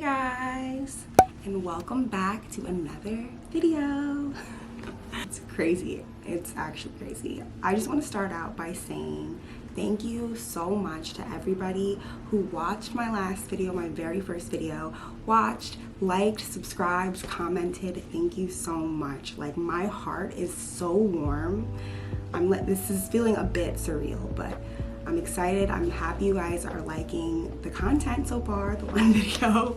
guys, and welcome back to another video. It's crazy. It's actually crazy. I just want to start out by saying thank you so much to everybody who watched my last video, my very first video, watched, liked, subscribed, commented. Thank you so much. Like, my heart is so warm. This is feeling a bit surreal, but I'm excited. I'm happy you guys are liking the content so far, the one video.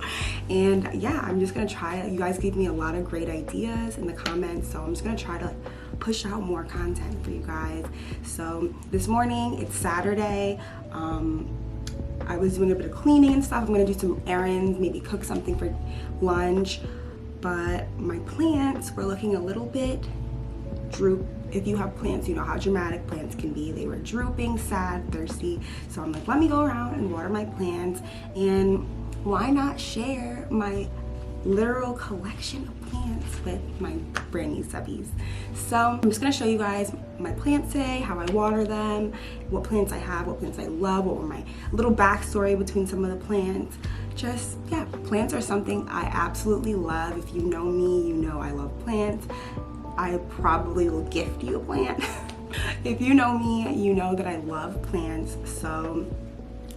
And yeah, I'm just gonna try it. You guys gave me a lot of great ideas in the comments, so I'm just gonna try to push out more content for you guys. So this morning, it's Saturday. I was doing a bit of cleaning and stuff. I'm gonna do some errands, maybe cook something for lunch. But my plants were looking a little bit droopy. If you have plants, you know how dramatic plants can be. They were drooping, sad, thirsty. So I'm like, let me go around and water my plants, and why not share my literal collection of plants with my brand new subbies. So I'm just gonna show you guys my plants today, how I water them, what plants I have, what plants I love, what were my little backstory between some of the plants. Just, yeah, plants are something I absolutely love. If you know me, you know I love plants. I probably will gift you a plant. If you know me, you know that I love plants. So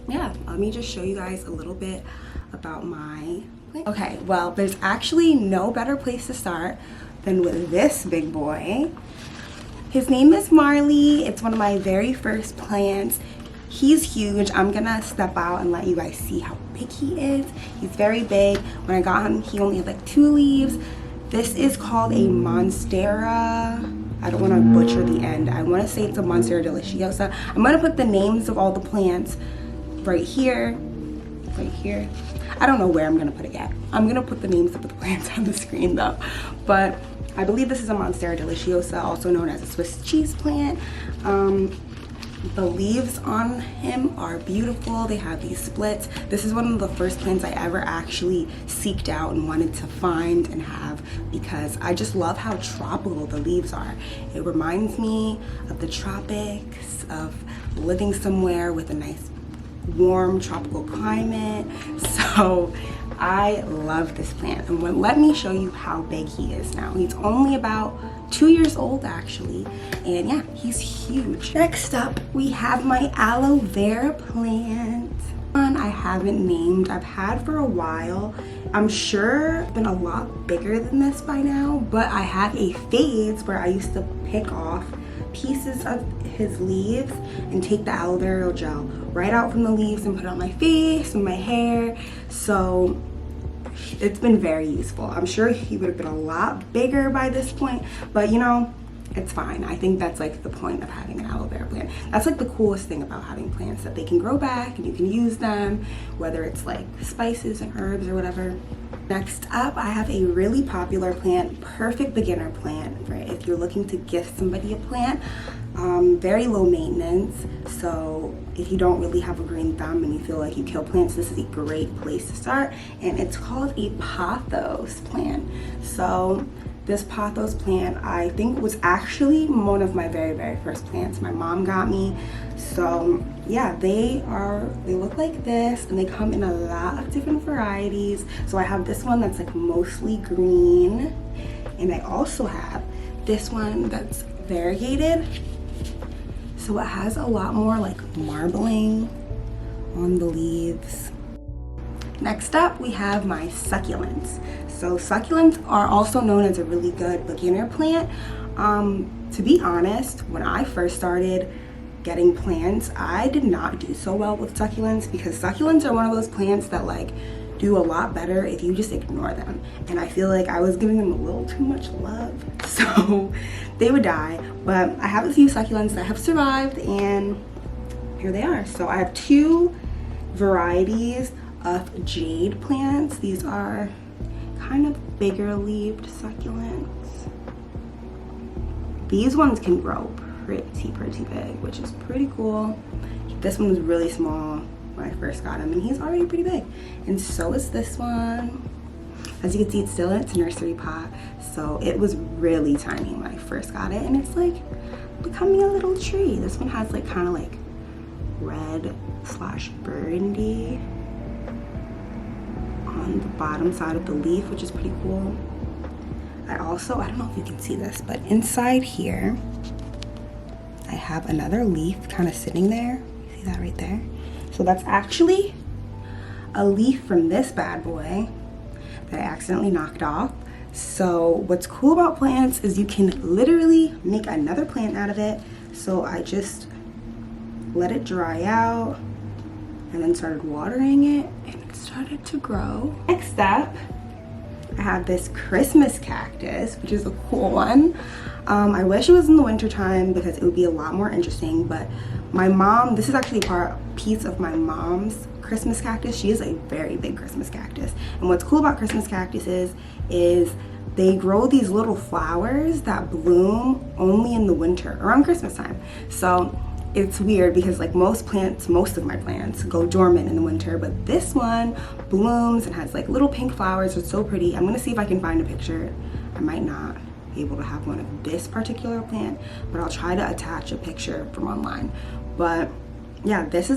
yeah, let me just show you guys a little bit about my plant. Okay, well, there's actually no better place to start than with this big boy. His name is Marley. It's one of my very first plants. He's huge. I'm gonna step out and let you guys see how big he is. He's very big. When I got him, he only had like 2 leaves. This is called a Monstera. I don't want to butcher the end. I want to say it's a Monstera deliciosa. I'm going to put the names of all the plants right here. Right here. I don't know where I'm going to put it yet. I'm going to put the names of the plants on the screen though. But I believe this is a Monstera deliciosa, also known as a Swiss cheese plant. The leaves on him are beautiful. They have these splits. This is one of the first plants I ever actually seeked out and wanted to find and have, because I just love how tropical the leaves are. It reminds me of the tropics, of living somewhere with a nice warm tropical climate. So I love this plant. And let me show you how big he is now. He's only about 2 years old actually, and yeah, he's huge. Next up, we have my aloe vera plant. One I haven't named, I've had for a while. I'm sure it's been a lot bigger than this by now, but I have a phase where I used to pick off pieces of his leaves and take the aloe vera gel right out from the leaves and put it on my face and my hair. So it's been very useful. I'm sure he would have been a lot bigger by this point, but you know, it's fine. I think that's like the point of having an aloe vera plant. That's like the coolest thing about having plants, that they can grow back and you can use them, whether it's like spices and herbs or whatever. Next up, I have a really popular plant, perfect beginner plant, right? If you're looking to gift somebody a plant, very low maintenance. So if you don't really have a green thumb and you feel like you kill plants, this is a great place to start. And it's called a Pothos plant. So this Pothos plant, I think, was actually one of my very, very first plants my mom got me. So yeah, they look like this, and they come in a lot of different varieties. So I have this one that's like mostly green, and I also have this one that's variegated. So it has a lot more like marbling on the leaves. Next up, we have my succulents. So succulents are also known as a really good beginner plant. To be honest, when I first started getting plants, I did not do so well with succulents, because succulents are one of those plants that like do a lot better if you just ignore them. And I feel like I was giving them a little too much love, so they would die. But I have a few succulents that have survived, and here they are. So I have 2 varieties of Jade plants. These are kind of bigger leaved succulents. These ones can grow pretty big, which is pretty cool. This one was really small when I first got him, and he's already pretty big. And so is this one. As you can see, it's still in its nursery pot, so it was really tiny when I first got it, and it's like becoming a little tree. This one has like kind of like red/burgundy on the bottom side of the leaf, which is pretty cool. I don't know if you can see this, but inside here, I have another leaf kind of sitting there. See that right there? So that's actually a leaf from this bad boy that I accidentally knocked off. So what's cool about plants is you can literally make another plant out of it. So I just let it dry out and then started watering it, and it started to grow. Next up, I have this Christmas cactus, which is a cool one. I wish it was in the winter time because it would be a lot more interesting, but my mom, this is actually a piece of my mom's Christmas cactus. She is a very big Christmas cactus. And what's cool about Christmas cactuses is they grow these little flowers that bloom only in the winter, around Christmas time. So it's weird because like most of my plants go dormant in the winter, but this one blooms and has like little pink flowers. It's so pretty. I'm gonna see if I can find a picture. I might not be able to have one of this particular plant, but I'll try to attach a picture from online. But yeah, this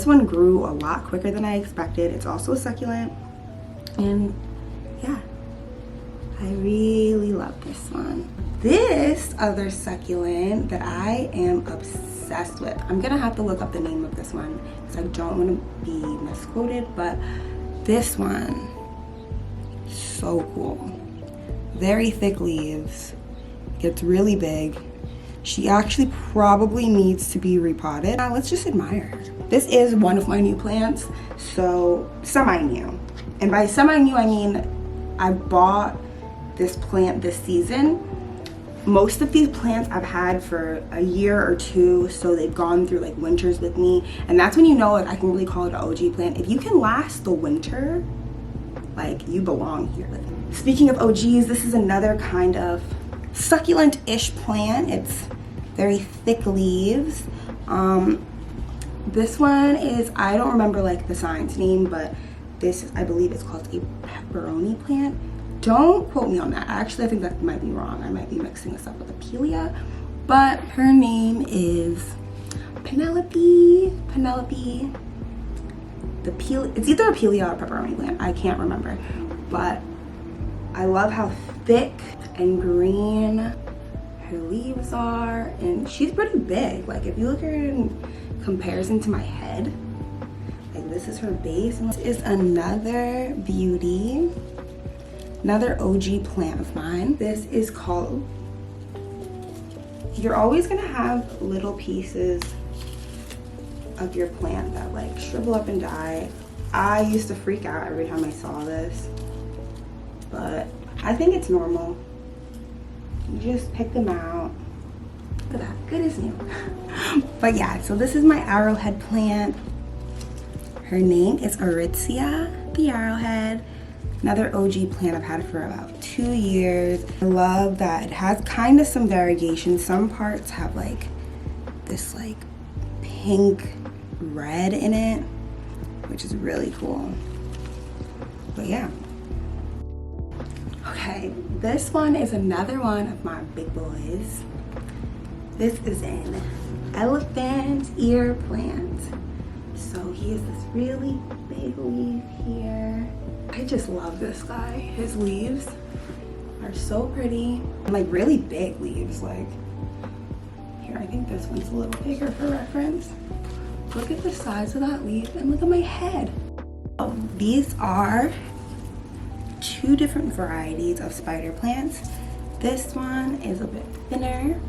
one grew a lot quicker than I expected. It's also a succulent, and yeah, I really love this one. This other succulent that I am obsessed with, I'm gonna have to look up the name of this one because I don't want to be misquoted, but this one, so cool. Very thick leaves, gets really big. She actually probably needs to be repotted. Now let's just admire her. This is one of my new plants, so semi-new. And by semi-new, I mean I bought this plant this season. Most of these plants I've had for a year or two, so they've gone through like winters with me, and that's when you know, like, I can really call it an OG plant. If you can last the winter, like, you belong here. Speaking of OGs, this is another kind of succulent-ish plant. It's very thick leaves. This one is, I don't remember like the science name, but this, I believe it's called a Peperomia plant. Don't quote me on that. Actually, I think that might be wrong. I might be mixing this up with Apelia, but her name is Penelope. It's either Apelia or Peperomia plant. I can't remember, but I love how thick and green her leaves are, and she's pretty big. Like, if you look at her in comparison to my head, like, this is her base. And this is another beauty. Another OG plant of mine. This is called, you're always gonna have little pieces of your plant that like shrivel up and die. I used to freak out every time I saw this, but I think it's normal. You just pick them out. Look at that, good as new. But yeah, so this is my Arrowhead plant. Her name is Aritzia, the Arrowhead. Another OG plant I've had for about 2 years. I love that it has kind of some variation. Some parts have like this like pink red in it, which is really cool. But yeah. Okay, this one is another one of my big boys. This is an elephant ear plant. So he has this really big leaf here. I just love this guy. His leaves are so pretty. Like really big leaves. Like, here, I think this one's a little bigger for reference. Look at the size of that leaf and look at my head. These are 2 different varieties of spider plants. This one is a bit thinner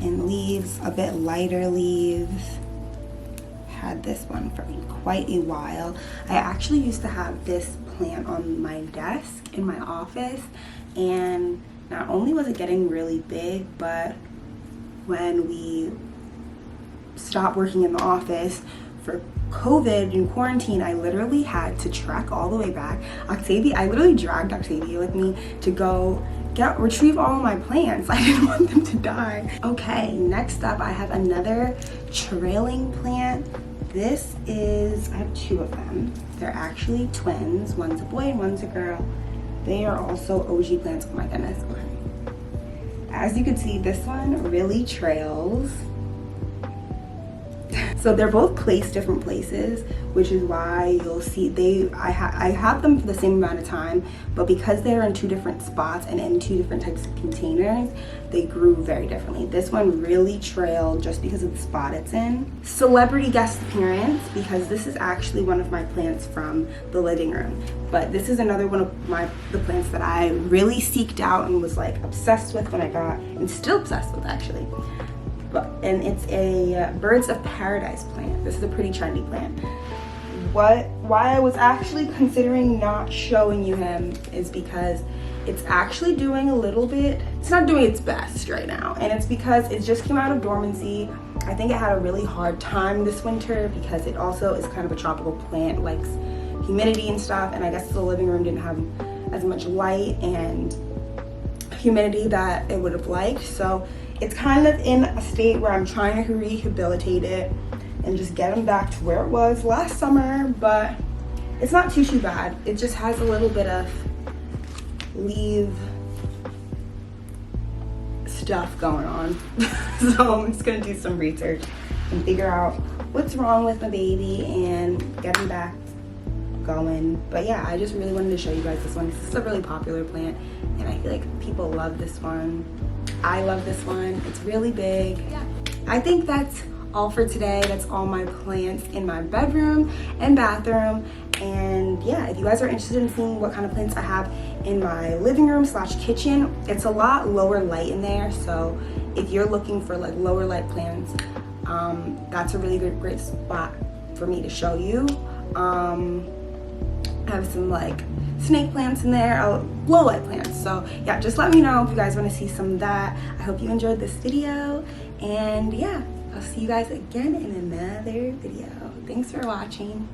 and leaves a bit lighter leaves. Had this one for quite a while. I actually used to have this plant on my desk in my office, and not only was it getting really big, but when we stopped working in the office for COVID and quarantine, I literally had to trek all the way back. I literally dragged Octavia with me to go retrieve all of my plants. I didn't want them to die. Okay, next up I have another trailing plant. This is, I have 2 of them. They're actually twins. One's a boy and one's a girl. They are also OG plants. Oh my goodness. As you can see, this one really trails. So they're both placed different places, which is why you'll see I have them for the same amount of time, but because they're in 2 different spots and in 2 different types of containers, they grew very differently. This one really trailed just because of the spot it's in. Celebrity guest appearance, because this is actually one of my plants from the living room, but this is another one of the plants that I really seeked out and was like obsessed with when I got, and still obsessed with actually. And it's a birds of paradise plant. This is a pretty trendy plant. Why I was actually considering not showing you him is because it's actually doing a little bit, it's not doing its best right now, and it's because it just came out of dormancy. I think it had a really hard time this winter because it also is kind of a tropical plant, likes humidity and stuff, and I guess the living room didn't have as much light and humidity that it would have liked. So it's kind of in a state where I'm trying to rehabilitate it and just get them back to where it was last summer, but it's not too bad. It just has a little bit of leaf stuff going on. So I'm just gonna do some research and figure out what's wrong with my baby and get him back going. But yeah, I just really wanted to show you guys this one. This is a really popular plant and I feel like people love this one. I love this one. It's really big. Yeah. I think that's all for today. That's all my plants in my bedroom and bathroom. And yeah, if you guys are interested in seeing what kind of plants I have in my living room / kitchen, it's a lot lower light in there. So if you're looking for like lower light plants, that's a really great spot for me to show you. I have some like snake plants in there, low light plants. So yeah, just let me know if you guys want to see some of that. I hope you enjoyed this video, and yeah, I'll see you guys again in another video. Thanks for watching.